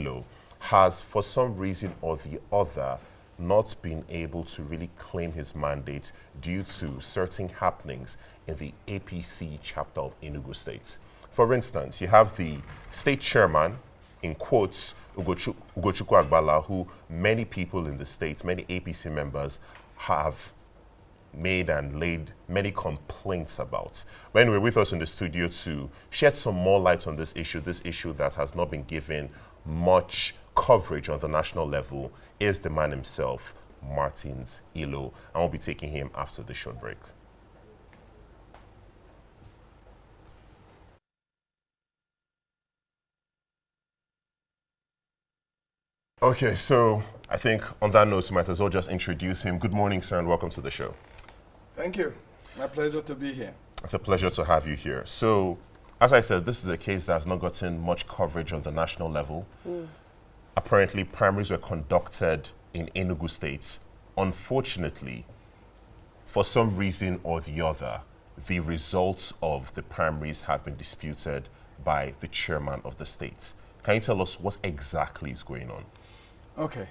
Ilo, has for some reason or the other not been able to really claim his mandate due to certain happenings in the APC chapter of Enugu State. For instance, you have the state chairman, in quotes, Ugochukwu Agbala, who many people in the state, many APC members have made and laid many complaints about. But anyway, with us in the studio to shed some more light on this issue that has not been given much coverage on the national level, is the man himself, Martin Ilo. And we'll be taking him after the short break. Okay, so I think on that note, we might as well just introduce him. Good morning, sir, and welcome to the show. Thank you. My pleasure to be here. It's a pleasure to have you here. So, as I said, this is a case that has not gotten much coverage on the national level. Apparently, primaries were conducted in Enugu State. Unfortunately, for some reason or the other, the results of the primaries have been disputed by the chairman of the state. Can you tell us what exactly is going on? Okay,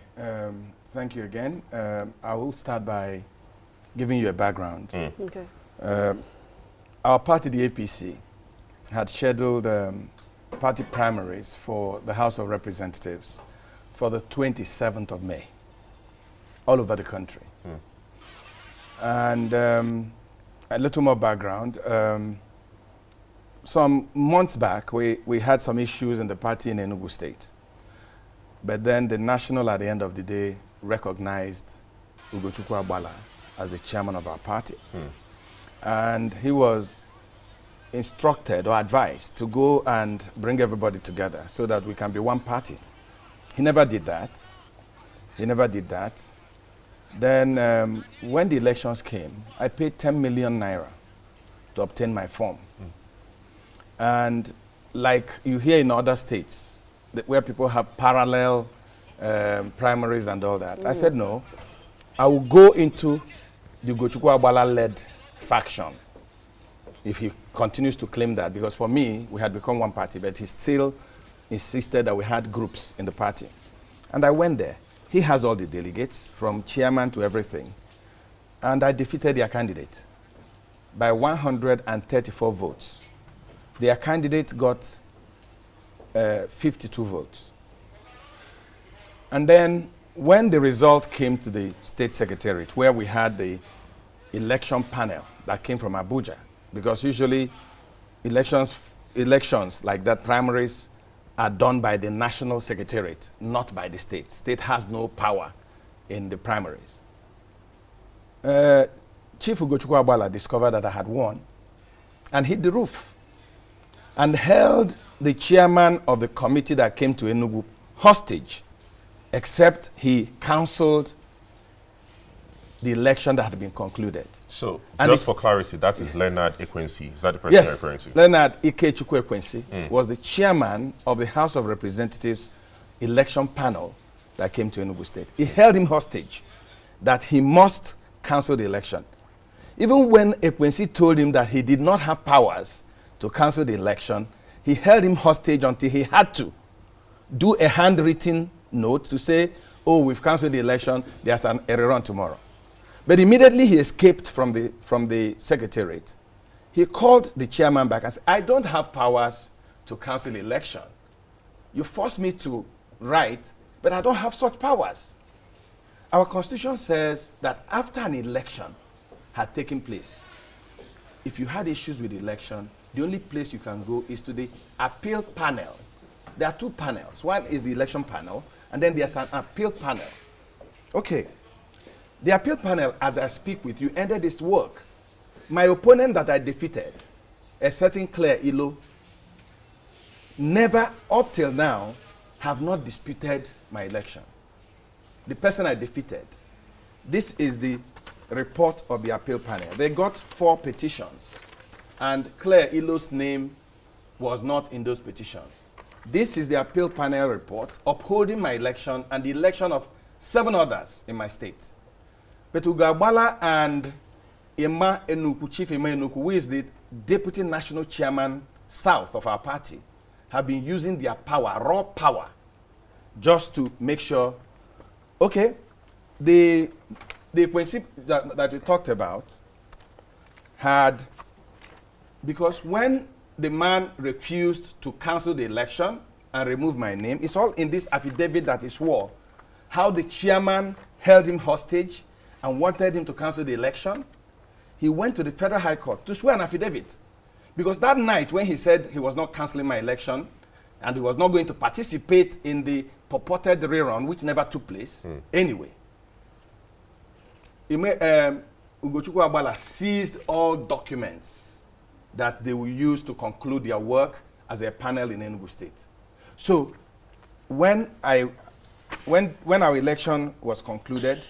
thank you again. I will start by giving you a background. Okay. Our party, the APC, had scheduled party primaries for the House of Representatives for the 27th of May, all over the country. And a little more background. Some months back, we had some issues in the party in Enugu State. But then the national, at the end of the day, recognized Ugochukwu Agbala as the chairman of our party. And he was instructed or advised to go and bring everybody together so that we can be one party. He never did that. Then when the elections came, I paid 10 million naira to obtain my form. And like you hear in other states, where people have parallel primaries and all that, I said no. I will go into the Ugochukwu Agbala-led faction if he continues to claim that, because for me, we had become one party, but he still insisted that we had groups in the party. And I went there. He has all the delegates, from chairman to everything. And I defeated their candidate by 134 votes. Their candidate got 52 votes. And then when the result came to the state secretariat, where we had the election panel that came from Abuja, because usually elections like that, primaries, are done by the national secretariat, not by the state. State has no power in the primaries. Chief Ugochukwu Agbala discovered that I had won and hit the roof and held the chairman of the committee that came to Enugu hostage, except he cancelled the election that had been concluded. So, and just for clarity, that is Leonard Ekwensi. Is that the person you're referring to? Leonard Ikechukwu Ekwensi was the chairman of the House of Representatives election panel that came to Enugu State. He held him hostage that he must cancel the election. Even when Ekwensi told him that he did not have powers to cancel the election, he held him hostage until he had to do a handwritten note to say, oh, we've canceled the election, there's an error on tomorrow. But immediately he escaped from the secretariat. He called the chairman back and said, I don't have powers to cancel the election. You forced me to write, but I don't have such powers. Our constitution says that after an election had taken place, if you had issues with the election, the only place you can go is to the appeal panel. There are two panels. One is the election panel, and then there's an appeal panel. Okay. The appeal panel, as I speak with you, ended its work. My opponent that I defeated, a certain Claire Ilo, never, up till now, have not disputed my election. The person I defeated. This is the report of the appeal panel. They got 4 petitions, and Claire Ilo's name was not in those petitions. This is the appeal panel report upholding my election and the election of 7 others in my state. But Ugogbala and Emma Enuku, Chief Emma Enuku, who is the deputy national chairman south of our party, have been using their power, raw power, just to make sure, okay, the principle that we talked about had, because when the man refused to cancel the election and remove my name, it's all in this affidavit that he swore, how the chairman held him hostage and wanted him to cancel the election. He went to the Federal High Court to swear an affidavit. Because that night when he said he was not canceling my election and he was not going to participate in the purported rerun, which never took place, anyway, Ugochukwu Agbala seized all documents that they will use to conclude their work as a panel in Enugu State. So when our election was concluded,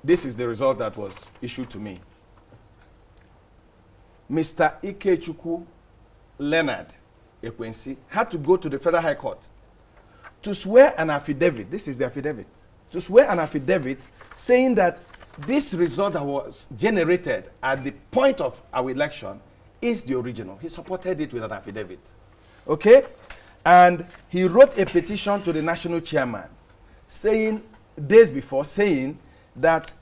this is the result that was issued to me. Mr. Ikechukwu Leonard Ekwensi had to go to the Federal High Court to swear an affidavit. This is the affidavit. To swear an affidavit saying that this result that was generated at the point of our election is the original. He supported it with an affidavit. Okay? And he wrote a petition to the national chairman saying, days before, saying that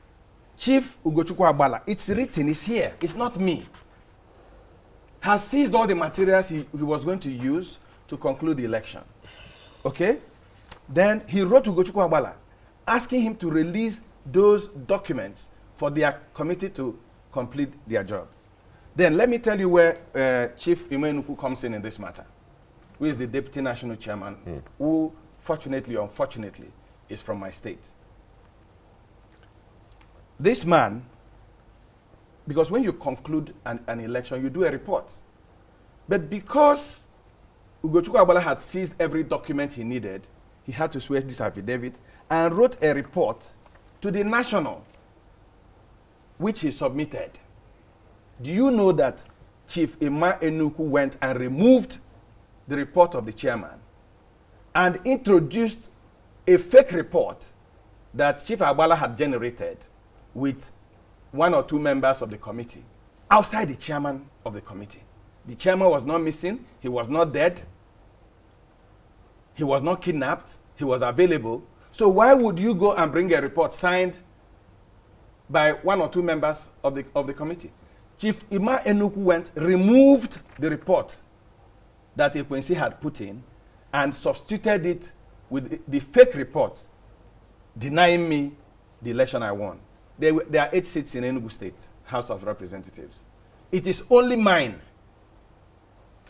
Chief Ugochukwu Agbala, it's written, it's here, it's not me, has seized all the materials he was going to use to conclude the election. Okay? Then he wrote to Ugochukwu Agbala asking him to release those documents for their committee to complete their job. Then let me tell you where Chief Imenuku comes in this matter, who is the deputy national chairman, who fortunately or unfortunately is from my state. This man, because when you conclude an election, you do a report. But because Ugochukwu Agbala had seized every document he needed, he had to swear this affidavit and wrote a report to the national, which he submitted. Do you know that Chief Ima Enuku went and removed the report of the chairman and introduced a fake report that Chief Agbala had generated with one or two members of the committee outside the chairman of the committee? The chairman was not missing. He was not dead. He was not kidnapped. He was available. So why would you go and bring a report signed by one or two members of the committee? Chief Ima Enuku went, removed the report that Ekwensi had put in and substituted it with the fake report denying me the election I won. There are 8 seats in Enugu State, House of Representatives. It is only mine.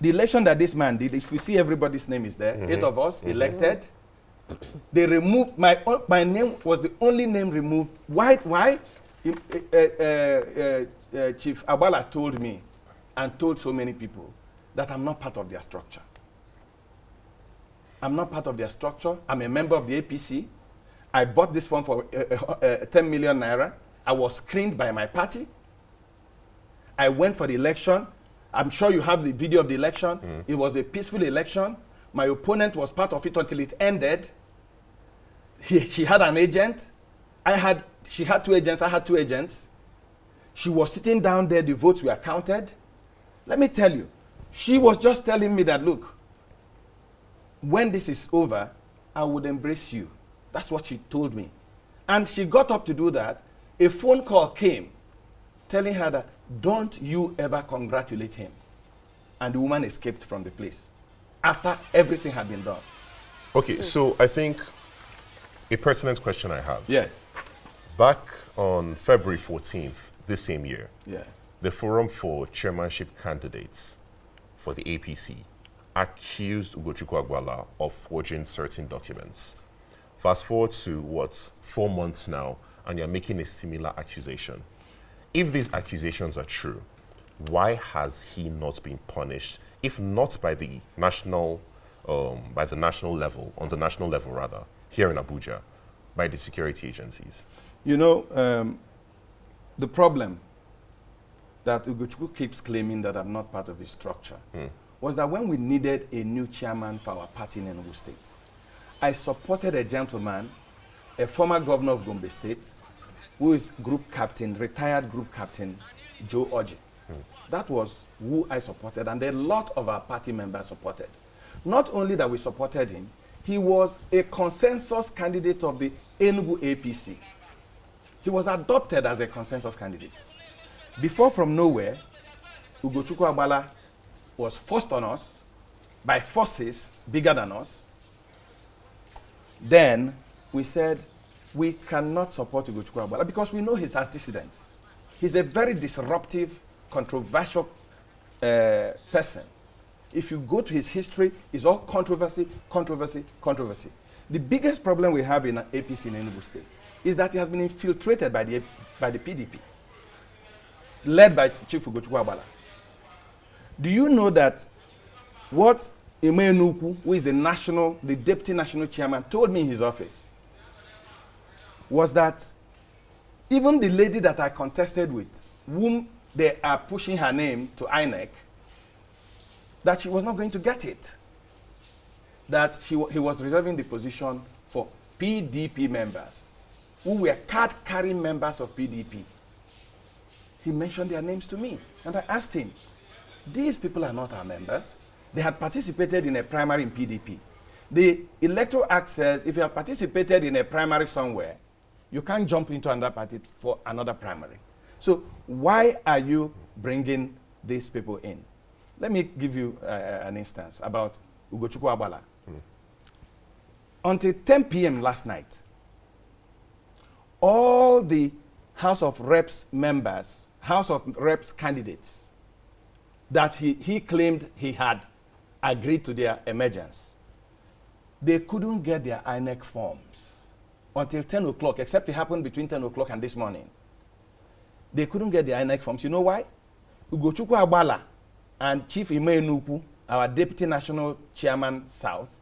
The election that this man did, if you see everybody's name is there, 8 of us elected. They removed, my name was the only name removed. Why? Chief Agbala told me and told so many people that I'm not part of their structure. I'm not part of their structure. I'm a member of the APC. I bought this form for 10 million naira. I was screened by my party. I went for the election. I'm sure you have the video of the election. It was a peaceful election. My opponent was part of it until it ended. She had an agent. She had 2 agents. I had 2 agents. She was sitting down there. The votes were counted. Let me tell you, she was just telling me that, look, when this is over, I would embrace you. That's what she told me. And she got up to do that. A phone call came telling her that, don't you ever congratulate him. And the woman escaped from the place after everything had been done. Okay, so I think a pertinent question I have. Yes. Back on February 14th, this same year, Yeah. the Forum for Chairmanship Candidates for the APC accused Ugochukwu Agbala of forging certain documents. Fast forward to, 4 months now, and you're making a similar accusation. If these accusations are true, why has he not been punished, if not by the national level, on the national level rather, here in Abuja, by the security agencies? You know, the problem that Ugochukwu keeps claiming that I'm not part of his structure was that when we needed a new chairman for our party in Enugu State, I supported a gentleman, a former governor of Gombe State, who is group captain, retired group captain, Joe Oji. That was who I supported, and a lot of our party members supported. Not only that we supported him, he was a consensus candidate of the Enugu APC. He was adopted as a consensus candidate. Before, from nowhere, Ugochukwu Agbala was forced on us by forces bigger than us. Then we said, we cannot support Ugochukwu Agbala because we know his antecedents. He's a very disruptive, controversial person. If you go to his history, it's all controversy, controversy, controversy. The biggest problem we have in APC in Enugu State is that he has been infiltrated by the PDP, led by Chief Ugochukwu Agbala. Do you know that what Emenuku, who is the deputy national chairman, told me in his office was that even the lady that I contested with, whom they are pushing her name to INEC, that she was not going to get it. That he was reserving the position for PDP members who were card-carrying members of PDP. He mentioned their names to me, and I asked him, these people are not our members. They had participated in a primary in PDP. The Electoral Act says if you have participated in a primary somewhere, you can't jump into another party for another primary. So why are you bringing these people in? Let me give you an instance about Ugochukwu Agbala. Until 10 p.m. last night, all the House of Reps members, House of Reps candidates that he claimed he had agreed to their emergence, they couldn't get their INEC forms until 10 o'clock, except it happened between 10 o'clock and this morning. They couldn't get their INEC forms. You know why? Ugochukwu Agbala and Chief Emenuku, our Deputy National Chairman South,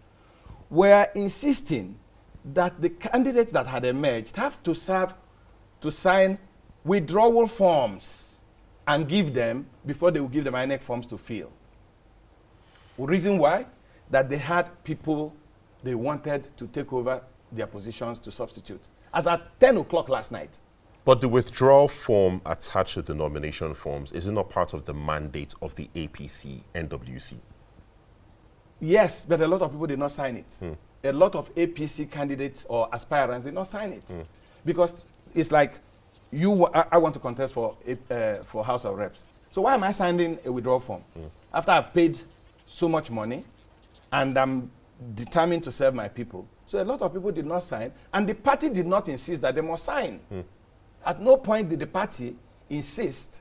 were insisting that the candidates that had emerged have to sign withdrawal forms and give them before they will give them INEC forms to fill. The reason why? That they had people they wanted to take over their positions to substitute. As at 10 o'clock last night. But the withdrawal form attached to the nomination forms, is it not part of the mandate of the APC NWC? Yes, but a lot of people did not sign it. A lot of APC candidates or aspirants did not sign it. Because it's like, I want to contest for House of Reps. So why am I signing a withdrawal form? After I've paid so much money and I'm determined to serve my people. So a lot of people did not sign, and the party did not insist that they must sign. At no point did the party insist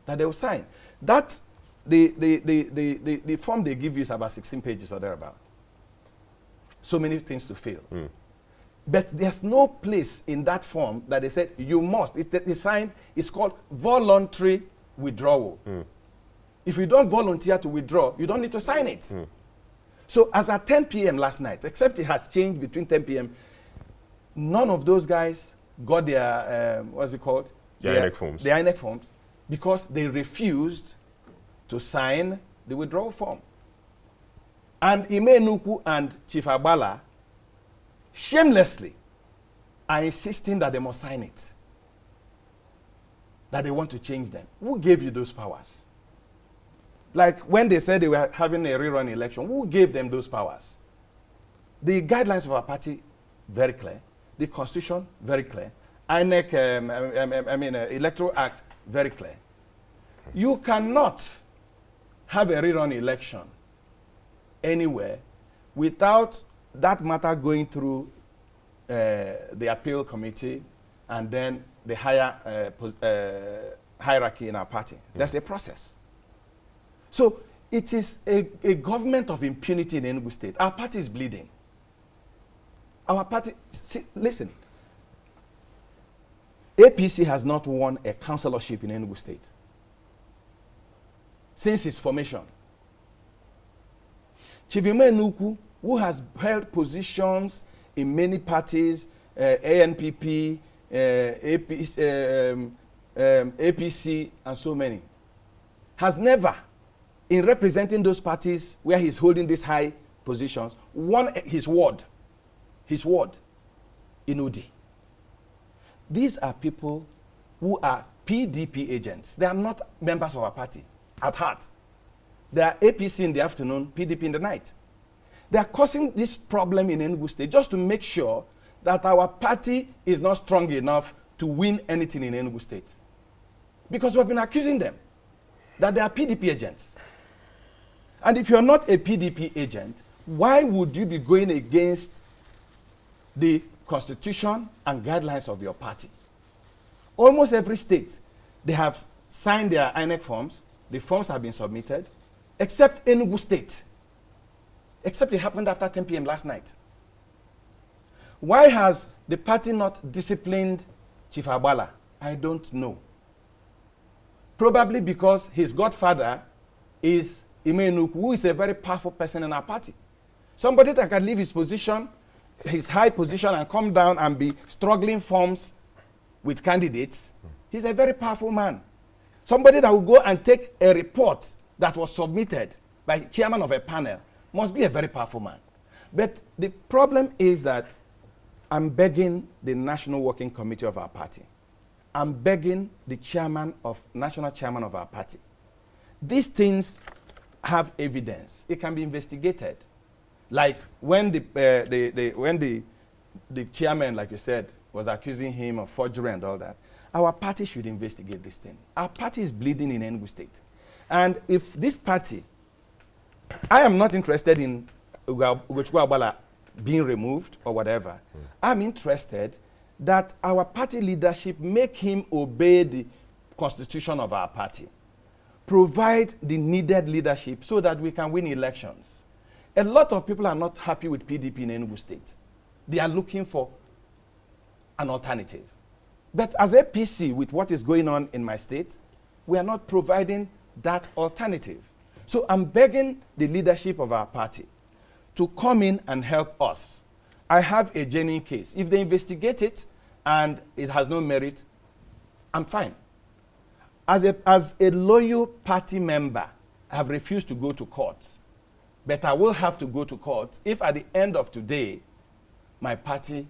that they will sign. That the form they give you is about 16 pages or thereabout. So many things to fill. But there's no place in that form that they said you must. It's signed. It's called voluntary withdrawal. If you don't volunteer to withdraw, you don't need to sign it. So as at 10 p.m. last night, except it has changed between 10 p.m., none of those guys got their, what's it called? INEC forms. The INEC forms, because they refused to sign the withdrawal form. And Emenuku and Chief Agbala shamelessly are insisting that they must sign it, that they want to change them. Who gave you those powers? Like when they said they were having a rerun election, who gave them those powers? The guidelines of our party, very clear. The Constitution, very clear. INEC, Electoral Act, very clear. You cannot have a rerun election anywhere without that matter going through the appeal committee and then the higher hierarchy in our party. That's a process. So it is a government of impunity in Enugu State. Our party is bleeding. Our party, see, listen, APC has not won a councillorship in Enugu State since its formation. Chief Emenuku, who has held positions in many parties, ANPP, APC, and so many, has never, in representing those parties where he's holding these high positions, won his ward in Udi. These are people who are PDP agents. They are not members of our party at heart. They are APC in the afternoon, PDP in the night. They are causing this problem in Enugu State just to make sure that our party is not strong enough to win anything in Enugu State. Because we've been accusing them that they are PDP agents. And if you're not a PDP agent, why would you be going against the constitution and guidelines of your party? Almost every state, they have signed their INEC forms. The forms have been submitted, except Enugu State. Except it happened after 10 p.m. last night. Why has the party not disciplined Chief Agbala? I don't know. Probably because his godfather is Imenuku, who is a very powerful person in our party. Somebody that can leave his position, his high position, and come down and be struggling forms with candidates. He's a very powerful man. Somebody that will go and take a report that was submitted by chairman of a panel must be a very powerful man. But the problem is that I'm begging the National Working Committee of our party. I'm begging the national chairman of our party. These things have evidence. It can be investigated. Like when the chairman, like you said, was accusing him of forgery and all that, our party should investigate this thing. Our party is bleeding in Enugu State. And if this party, I am not interested in Ugochukwu Agbala being removed or whatever. I'm interested that our party leadership make him obey the constitution of our party. Provide the needed leadership so that we can win elections. A lot of people are not happy with PDP in Enugu State. They are looking for an alternative. But as a PC, with what is going on in my state, we are not providing that alternative. So I'm begging the leadership of our party to come in and help us. I have a genuine case. If they investigate it and it has no merit, I'm fine. As a loyal party member, I have refused to go to court. But I will have to go to court if at the end of today, my party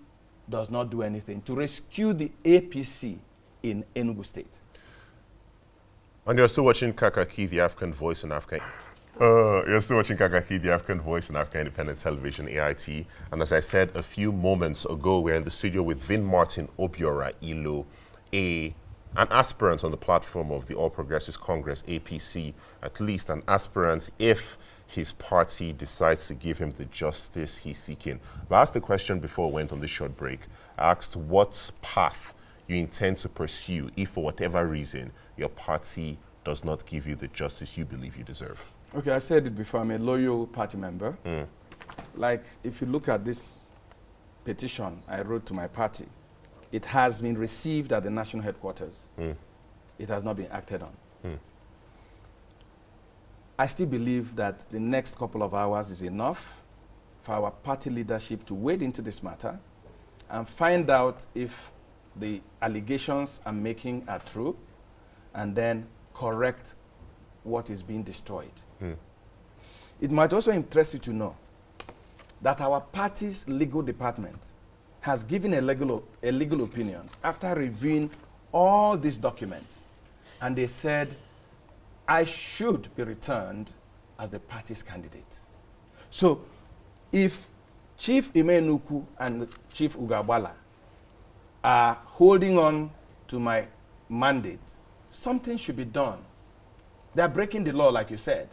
does not do anything to rescue the APC in Enugu State. And you're still watching Kakaki, the African Voice in Africa. You're still watching Kakaki, the African Voice in Africa Independent Television, AIT. And as I said a few moments ago, we're in the studio with VinMartin Obiora Ilo, an aspirant on the platform of the All Progressives Congress, APC, at least an aspirant if his party decides to give him the justice he's seeking. I asked the question before we went on this short break. I asked what path you intend to pursue if for whatever reason your party does not give you the justice you believe you deserve. Okay, I said it before, I'm a loyal party member. Like, if you look at this petition I wrote to my party, it has been received at the national headquarters. It has not been acted on. I still believe that the next couple of hours is enough for our party leadership to wade into this matter and find out if the allegations I'm making are true, and then correct what is being destroyed. It might also interest you to know that our party's legal department has given a legal opinion after reviewing all these documents, and they said I should be returned as the party's candidate. So if Chief Imenuku and Chief Ugabala are holding on to my mandate, something should be done. They're breaking the law, like you said.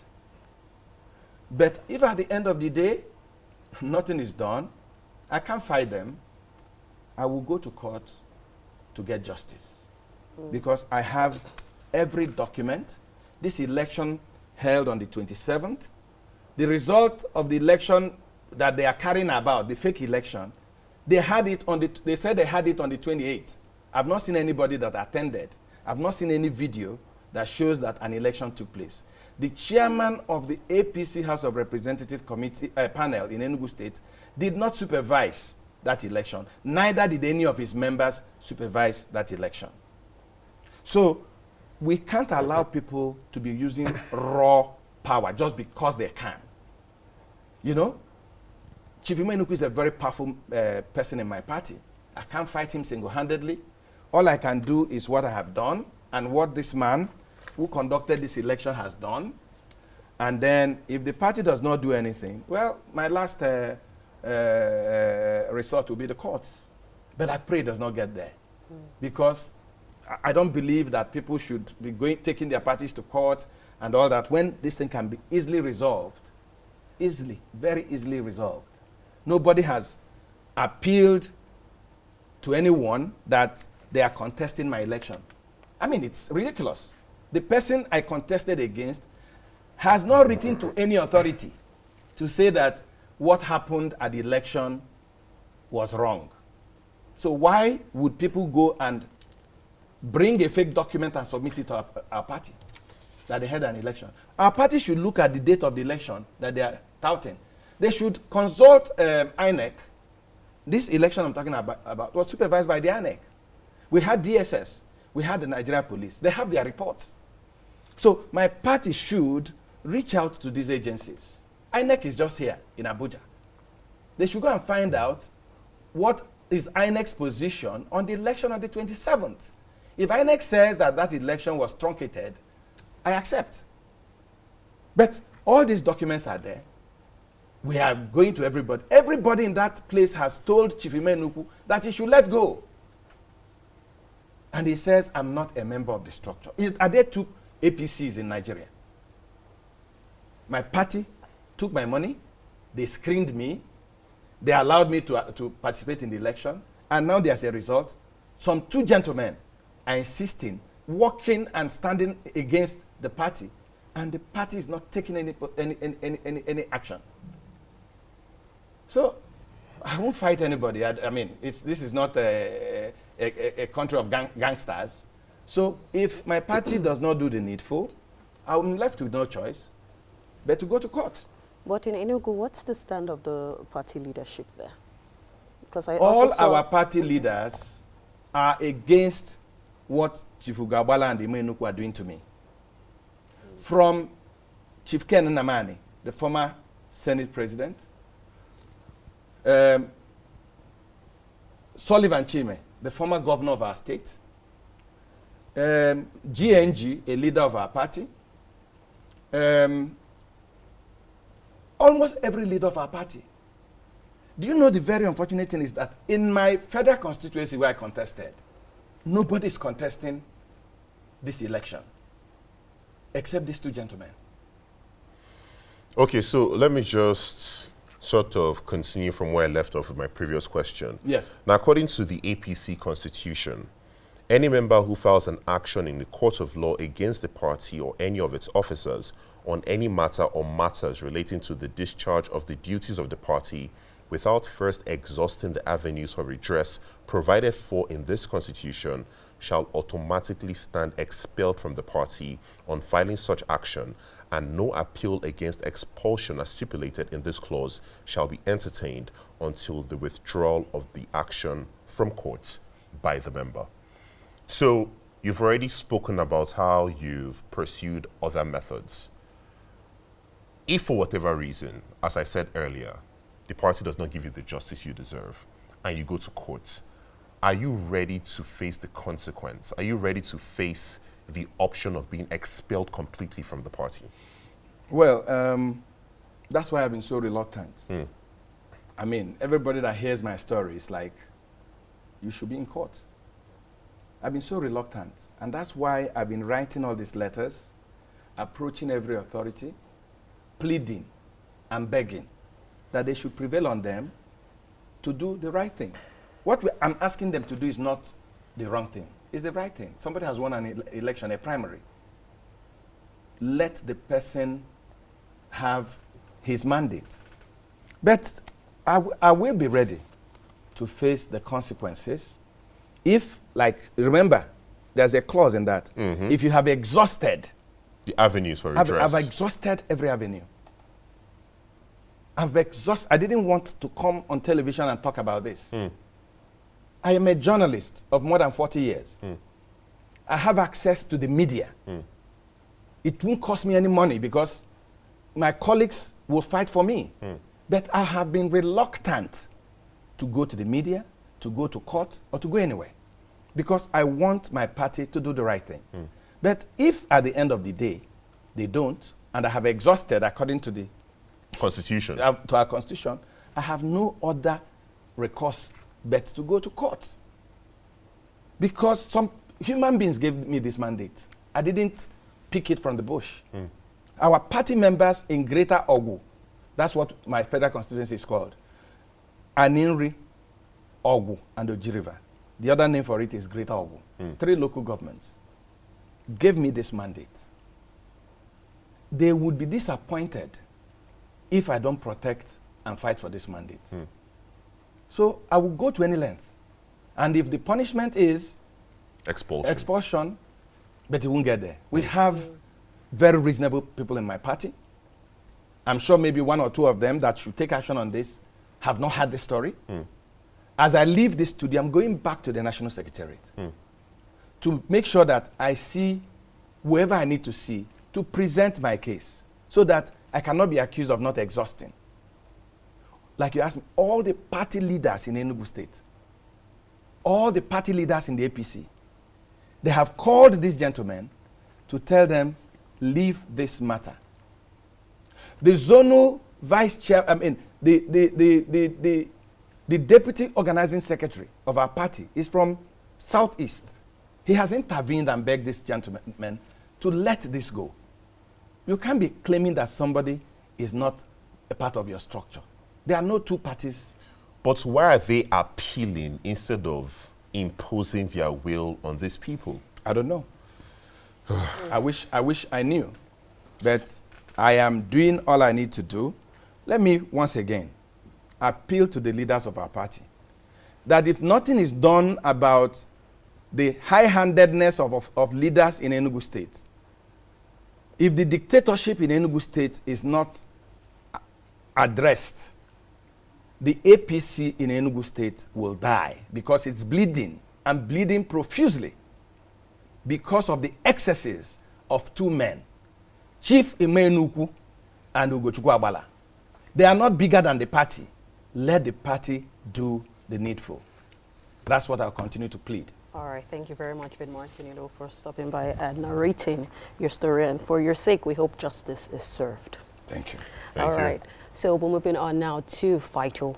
But if at the end of the day, nothing is done, I can't fight them, I will go to court to get justice. Because I have every document. This election held on the 27th. The result of the election that they are carrying about, the fake election, they said they had it on the 28th. I've not seen anybody that attended. I've not seen any video that shows that an election took place. The chairman of the APC House of Representative Committee panel in Enugu State did not supervise that election. Neither did any of his members supervise that election. So we can't allow people to be using raw power just because they can. You know, Chief Imenuku is a very powerful person in my party. I can't fight him single-handedly. All I can do is what I have done and what this man who conducted this election has done. And then if the party does not do anything, well, my last resort will be the courts. But I pray it does not get there. Because I don't believe that people should be taking their parties to court and all that when this thing can be easily resolved. Easily, very easily resolved. Nobody has appealed to anyone that they are contesting my election. I mean, it's ridiculous. The person I contested against has not written to any authority to say that what happened at the election was wrong. So why would people go and bring a fake document and submit it to our party that they had an election? Our party should look at the date of the election that they are touting. They should consult INEC. This election I'm talking about was supervised by the INEC. We had DSS. We had the Nigeria police. They have their reports. So my party should reach out to these agencies. INEC is just here in Abuja. They should go and find out what is INEC's position on the election on the 27th. If INEC says that that election was truncated, I accept. But all these documents are there. We are going to everybody. Everybody in that place has told Chief Imenuku that he should let go. And he says, I'm not a member of the structure. Are there two APCs in Nigeria? My party took my money. They screened me. They allowed me to participate in the election. And now there's a result. Some two gentlemen are insisting, walking and standing against the party. And the party is not taking any action. So I won't fight anybody. I mean, this is not a country of gangsters. So if my party does not do the needful, I'm left with no choice but to go to court. But in Enugu, what's the stand of the party leadership there? Because all our party leaders are against what Chief Ugabala and Enugu are doing to me. From Chief Ken Namani, the former Senate president, Sullivan Chime, the former governor of our state, GNG, a leader of our party, almost every leader of our party. Do you know the very unfortunate thing is that in my federal constituency where I contested, nobody is contesting this election except these two gentlemen. Okay, so let me just sort of continue from where I left off with my previous question. Yes. Now, according to the APC constitution, any member who files an action in the court of law against the party or any of its officers on any matter or matters relating to the discharge of the duties of the party without first exhausting the avenues for redress provided for in this constitution shall automatically stand expelled from the party on filing such action, and no appeal against expulsion as stipulated in this clause shall be entertained until the withdrawal of the action from court by the member. So you've already spoken about how you've pursued other methods. If for whatever reason, as I said earlier, the party does not give you the justice you deserve and you go to court, are you ready to face the consequence? Are you ready to face the option of being expelled completely from the party? Well, that's why I've been so reluctant. I mean, everybody that hears my story is like, you should be in court. I've been so reluctant. And that's why I've been writing all these letters, approaching every authority, pleading and begging that they should prevail on them to do the right thing. What I'm asking them to do is not the wrong thing. It's the right thing. Somebody has won an election, a primary. Let the person have his mandate. But I will be ready to face the consequences if, like, remember, there's a clause in that. If you have exhausted the avenues for redress. I've exhausted every avenue. I didn't want to come on television and talk about this. I am a journalist of more than 40 years. I have access to the media. It won't cost me any money because my colleagues will fight for me. But I have been reluctant to go to the media, to go to court, or to go anywhere because I want my party to do the right thing. But if at the end of the day, they don't, and I have exhausted according to the Constitution. to our constitution, I have no other recourse but to go to court. Because some human beings gave me this mandate. I didn't pick it from the bush. Our party members in Greater Ogu, that's what my federal constituency is called, Aninri, Ogu, and Oji River. The other name for it is Greater Ogu. 3 local governments gave me this mandate. They would be disappointed if I don't protect and fight for this mandate. So I will go to any length. And if the punishment is expulsion, but it won't get there. We have very reasonable people in my party. I'm sure maybe 1 or 2 of them that should take action on this have not had the story. As I leave this studio, I'm going back to the National Secretariat to make sure that I see whoever I need to see to present my case so that I cannot be accused of not exhausting. Like you asked me, all the party leaders in Enugu State, all the party leaders in the APC, they have called these gentlemen to tell them, leave this matter. The zonal vice chair, the deputy organizing secretary of our party is from Southeast. He has intervened and begged this gentleman to let this go. You can't be claiming that somebody is not a part of your structure. There are no 2 parties. But why are they appealing instead of imposing their will on these people? I don't know. I wish I knew. But I am doing all I need to do. Let me once again appeal to the leaders of our party that if nothing is done about the high-handedness of leaders in Enugu State, if the dictatorship in Enugu State is not addressed, the APC in Enugu State will die because it's bleeding and bleeding profusely because of the excesses of 2 men, Chief Imenuku and Ugochukwu Agbala. They are not bigger than the party. Let the party do the needful. That's what I'll continue to plead. All right, thank you very much, VinMartin, for stopping by and narrating your story. And for your sake, we hope justice is served. Thank you. All right, so we're moving on now to Fighto.